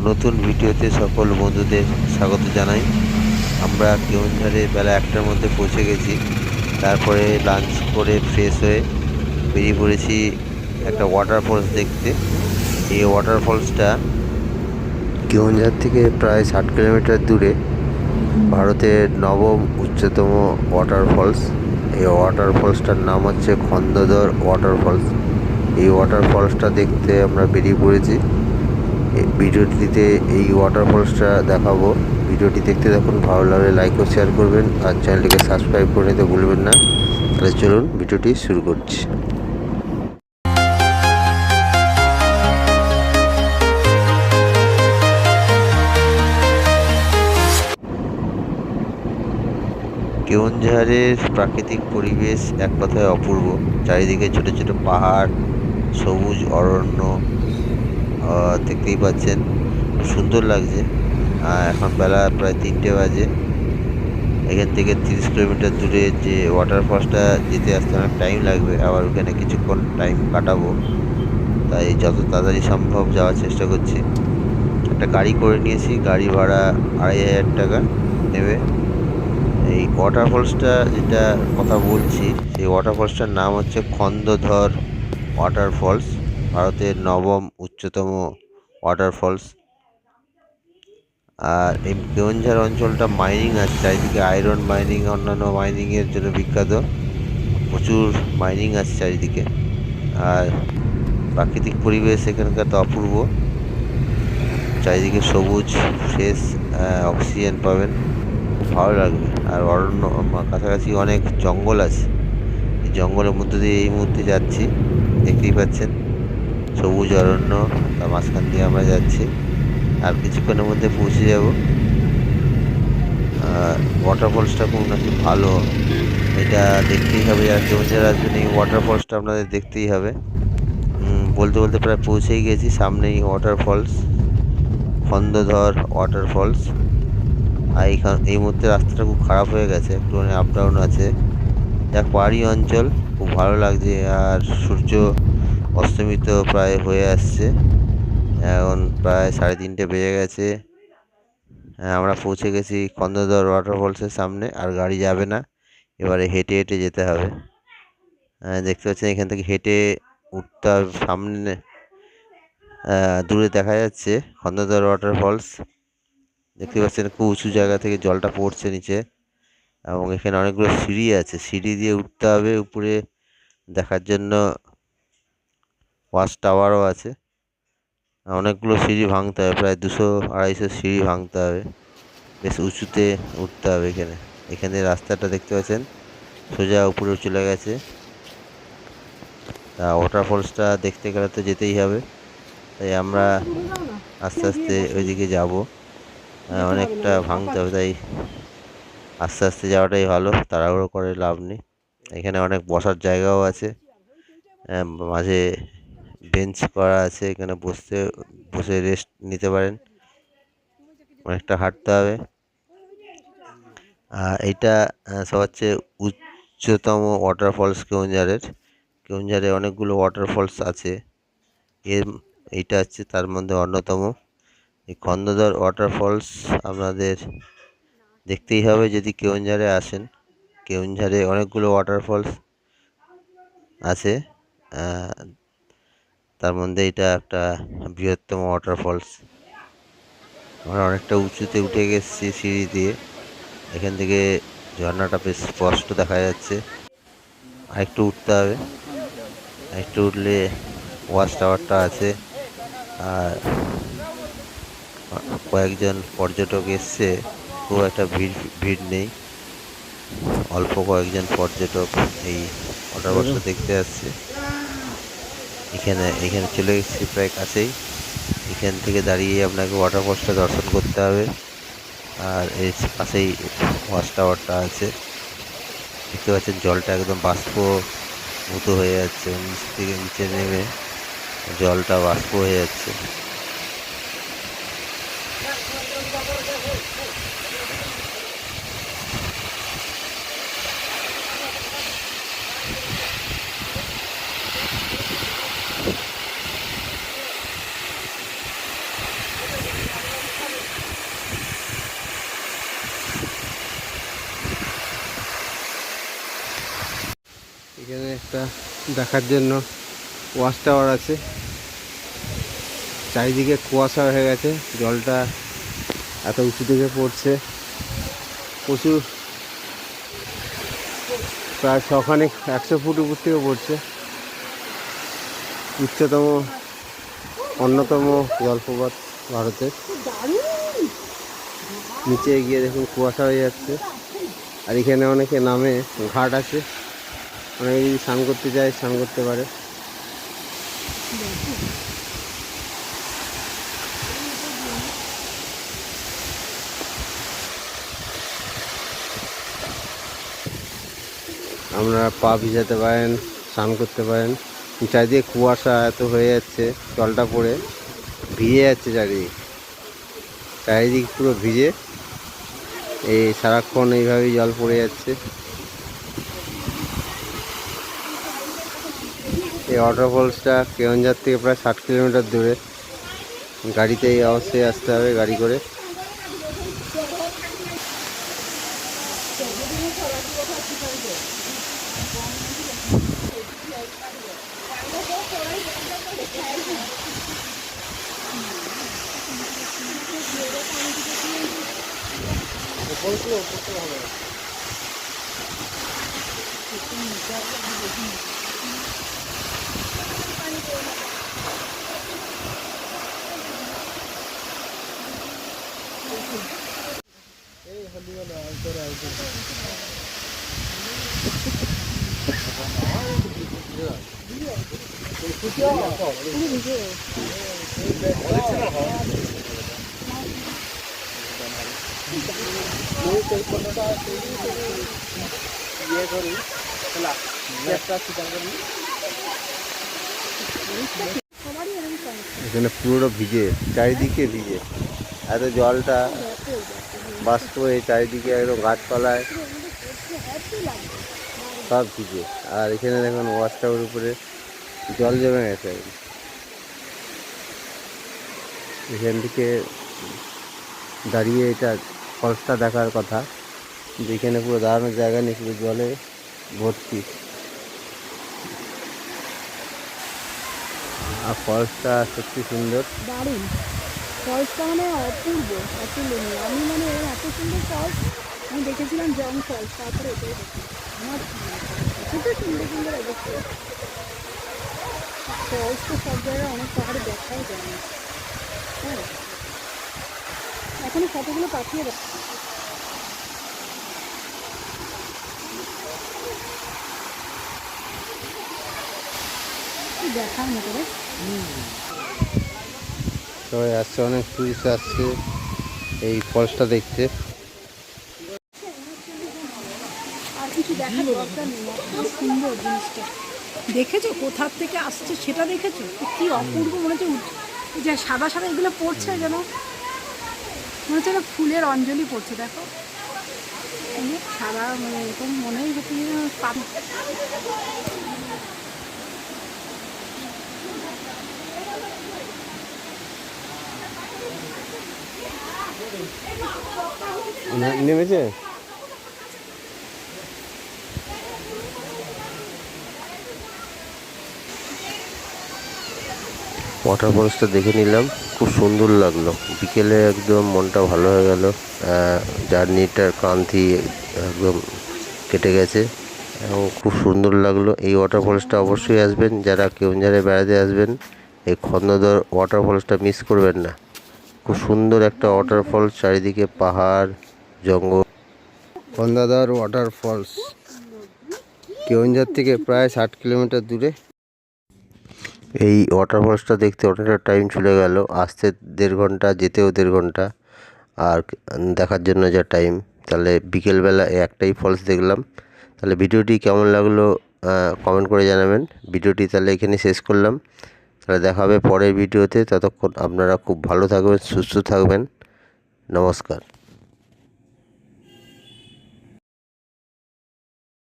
নতুন ভিডিওতে সকল বন্ধুদের স্বাগত জানাই। আমরা কেওনঝাড়ে বেলা 1টার মধ্যে পৌঁছে গেছি। তারপরে লাঞ্চ করে ফ্রেশ হয়ে বেরিয়ে পড়েছি একটা ওয়াটারফলস দেখতে। এই ওয়াটারফলসটা কেওনঝাড় থেকে প্রায় 60 কিলোমিটার দূরে, ভারতের নবম উচ্চতম ওয়াটারফলস। এই ওয়াটারফলসটার নাম হচ্ছে খন্দদর ওয়াটারফলস। এই ওয়াটারফলসটা দেখতে আমরা বেরিয়ে পড়েছি। ভিডিওটিতে এই ওয়াটারফলসটা দেখাবো। ভিডিওটি দেখতে দেখুন, ভালো লাগলে লাইক ও শেয়ার করবেন আর চ্যানেলটিকে সাবস্ক্রাইব করে নিতে ভুলবেন না। তাহলে চলুন ভিডিওটি শুরু করছি। কেওনঝাড়ের প্রাকৃতিক পরিবেশ এক কথায় অপূর্ব। চারিদিকে ছোট ছোট পাহাড়, সবুজ অরণ্য দেখতেই পাচ্ছেন, সুন্দর লাগছে। এখন বেলা প্রায় 3টে বাজে। এখান থেকে 30 কিলোমিটার দূরে যে ওয়াটারফলসটা যেতে আসতে অনেক টাইম লাগবে, আবার ওখানে কিছুক্ষণ টাইম কাটাবো, তাই যত তাড়াতাড়ি সম্ভব যাওয়ার চেষ্টা করছি। একটা গাড়ি করে নিয়েছি, গাড়ি ভাড়া 2500 টাকা নেবে। এই ওয়াটারফলসটা যেটা কথা বলছি, সেই ওয়াটারফলসটার নাম হচ্ছে খন্দধর ওয়াটারফলস, ভারতের নবম উচ্চতম ওয়াটারফলস। আর এই কেওনঝাড় অঞ্চলটা মাইনিং আছে, চারিদিকে আয়রন মাইনিং, অন্যান্য মাইনিংয়ের জন্য বিখ্যাত। প্রচুর মাইনিং আছে চারিদিকে। আর প্রাকৃতিক পরিবেশ এখানকার তো অপূর্ব। চারিদিকে সবুজ ফ্রেশ অক্সিজেন পাবেন, খুব ভালো লাগবে। আর অরণ্য কাছাকাছি অনেক জঙ্গল আছে। এই জঙ্গলের মধ্যে দিয়ে এই মুহূর্তে যাচ্ছি, দেখতেই পাচ্ছেন সবুজ অরণ্য, তার মাঝখান দিয়ে আমরা যাচ্ছি। আর কিছুক্ষণের মধ্যে পৌঁছে যাব। ওয়াটারফলসটা খুব নাকি ভালো, এটা দেখতেই হবে। যারা কেওনঝাড় আসবেন এই ওয়াটারফলসটা আপনাদের দেখতেই হবে। বলতে বলতে প্রায় পৌঁছেই গেছি, সামনেই ওয়াটারফলস, খন্দধর ওয়াটারফলস। আর এই মুহূর্তে রাস্তাটা খুব খারাপ হয়ে গেছে, একটুখানি আপ ডাউন আছে। যাক, পাহাড়ি অঞ্চল, খুব ভালো লাগছে। আর সূর্য অস্তমিত প্রায় হয়ে আসছে, এখন প্রায় 3:30 বেজে গেছে। আমরা পৌঁছে গেছি খন্দধর ওয়াটারফলসের সামনে। আর গাড়ি যাবে না, এবারে হেঁটে হেঁটে যেতে হবে। দেখতে পাচ্ছেন এখান থেকে হেঁটে উঠতে হবে। সামনে দূরে দেখা যাচ্ছে খন্দধর ওয়াটারফলস, দেখতে পাচ্ছেন খুব উঁচু জায়গা থেকে জলটা পড়ছে নিচে। এবং এখানে অনেকগুলো সিঁড়ি আছে, সিঁড়ি দিয়ে উঠতে হবে উপরে দেখার জন্য। ওয়াচ টাওয়ারও আছে। অনেকগুলো সিঁড়ি ভাঙতে হবে, প্রায় 200-250 সিঁড়ি ভাঙতে হবে, বেশ উঁচুতে উঠতে হবে। এখানে রাস্তাটা দেখতে পাচ্ছেন সোজা উপরে চলে গেছে। তা ওয়াটারফলসটা দেখতে গেলে তো যেতেই হবে, তাই আমরা আস্তে আস্তে ওইদিকে যাব। অনেকটা ভাঙতে হবে, তাই আস্তে আস্তে যাওয়াটাই ভালো, তাড়াহুড়ো করে লাভ নেই। এখানে অনেক বসার জায়গাও আছে, মাঝে বেঞ্চ করা আছে, এখানে বসে রেস্ট নিতে পারেন। অনেকটা হাঁটতে হবে। এইটা সবার চেয়ে উচ্চতম ওয়াটারফলস কেওনঝাড়ে অনেকগুলো ওয়াটারফলস আছে, এইটা হচ্ছে তার মধ্যে অন্যতম। এই খন্দধর ওয়াটারফলস আপনাদের দেখতেই হবে যদি কেওনঝাড়ে আসেন। কেওনঝাড়ে অনেকগুলো ওয়াটারফলস আছে, তার মধ্যে এটা একটা বৃহত্তম ওয়াটারফলস। আমরা অনেকটা উঁচুতে উঠে গেছি সিঁড়ি দিয়ে, এখান থেকে ঝর্ণাটা বেশ স্পষ্ট দেখা যাচ্ছে। আরেকটু উঠতে হবে, একটু উঠলে ওয়াচ টাওয়ারটা আছে। আর কয়েকজন পর্যটক এসছে, খুব একটা ভিড় নেই, অল্প কয়েকজন পর্যটক এই ওয়াটারফলসটা দেখতে আসছে। এখানে চলে এসেছি প্রায় কাছেই। এখান থেকে দাঁড়িয়ে আপনাকে ওয়াটারফলসটা দর্শন করতে হবে। আর এর পাশেই ওয়াচ টাওয়ারটা আছে, দেখতে পাচ্ছেন জলটা একদম বাষ্প মতো হয়ে যাচ্ছে, নিচ থেকে নিচে নেমে জলটা বাষ্প হয়ে যাচ্ছে। একটা দেখার জন্য ওয়াচ টাওয়ার আছে। চারিদিকে কুয়াশা হয়ে গেছে, জলটা এত উঁচু থেকে পড়ছে, প্রচুর, প্রায় শখানেক 100 ফুট উপর থেকে পড়ছে। উচ্চতম অন্যতম জলপ্রপাত ভারতের। নিচে গিয়ে দেখুন কুয়াশা হয়ে যাচ্ছে। আর এখানে অনেকে নামে, ঘাট আছে, অনেকে যদি স্নান করতে যায় স্নান করতে পারে। আপনারা পা ভিজাতে পারেন, স্নান করতে পারেন। চারিদিকে কুয়াশা এত হয়ে যাচ্ছে, জলটা পড়ে ভিজে যাচ্ছে চারিদিক, চারিদিক পুরো ভিজে। এই সারাক্ষণ এইভাবেই জল পড়ে যাচ্ছে। এই ওয়াটারফলসটা কেওনঝাড় থেকে প্রায় 60 কিলোমিটার দূরে। গাড়িতে অবশ্যই আসতে হবে, গাড়ি করে। এখানে পুরো ভিজে, চারিদিকে ভিজে, এত জলটা বাষ্প হয়ে চারিদিকে একদম গাছপালায় সব ভিজে। আর এখানে দেখুন ওয়াচ টাওয়ার উপরে জল জমে গেছে। এখান থেকে দাঁড়িয়ে এটা ফলসটা দেখার কথা, কিন্তু এখানে পুরো দাঁড়ানোর জায়গা নেই, শুধু জলে ভর্তি। আর ফলসটা সত্যি সুন্দর, দারুণ। ফলসটা মানে অপূর্ব, অতুলনীয়। আমি মানে এর এত সুন্দর ফলস আমি দেখেছিলাম জং ফলস, তারপরে এটাই দেখি। আমার এত সুন্দর সুন্দর অবস্থা। ফলস তো সব জায়গায় অনেক পাহাড়ে দেখাই যায় না। হ্যাঁ, এখনো ফটোগুলো পাঠিয়ে দেয়। দেখার মতো রে। সবাই আসছে, অনেক টুরিস্ট আসছে এই ফলসটা দেখতে। আর কিছু দেখার দরকার নেই, এত সুন্দর জিনিসটা। দেখেছো কোথার থেকে আসছে সেটা দেখেছো? কি অপূর্ব মনে হচ্ছে, যে সাদা সাদা এগুলো পড়ছে, যেন মনে হচ্ছে যেন ফুলের অঞ্জলি পড়ছে। দেখো সাদা, মানে এরকম মনে হচ্ছে পানি। নেমেছে ওয়াটারফলসটা দেখে নিলাম, খুব সুন্দর লাগলো। বিকেলে একদম মনটা ভালো হয়ে গেল, জার্নিটার ক্লান্তি একদম কেটে গেছে এবং খুব সুন্দর লাগলো। এই ওয়াটারফলসটা অবশ্যই আসবেন, যারা কেওনঝাড়ে বেড়াতে আসবেন এই খন্দদর ওয়াটারফলসটা মিস করবেন না। খুব সুন্দর একটা ওয়াটারফলস, চারিদিকে পাহাড় জঙ্গল। খন্দদর ওয়াটারফলস কেওনঝাড় থেকে প্রায় 60 কিলোমিটার দূরে। এই ওয়াটারফলসটা দেখতে অনেকটা টাইম চলে গেল, আসতে 1.5 ঘন্টা, যেতেও 1.5 ঘন্টা, আর দেখার জন্য যা টাইম। তাহলে বিকেলবেলা একটাই ফলস দেখলাম। তাহলে ভিডিওটি কেমন লাগলো কমেন্ট করে জানাবেন। ভিডিওটি তাহলে এখানে শেষ করলাম। তাহলে দেখা হবে পরের ভিডিওতে। ততক্ষণ আপনারা খুব ভালো থাকবেন, সুস্থ থাকবেন। নমস্কার।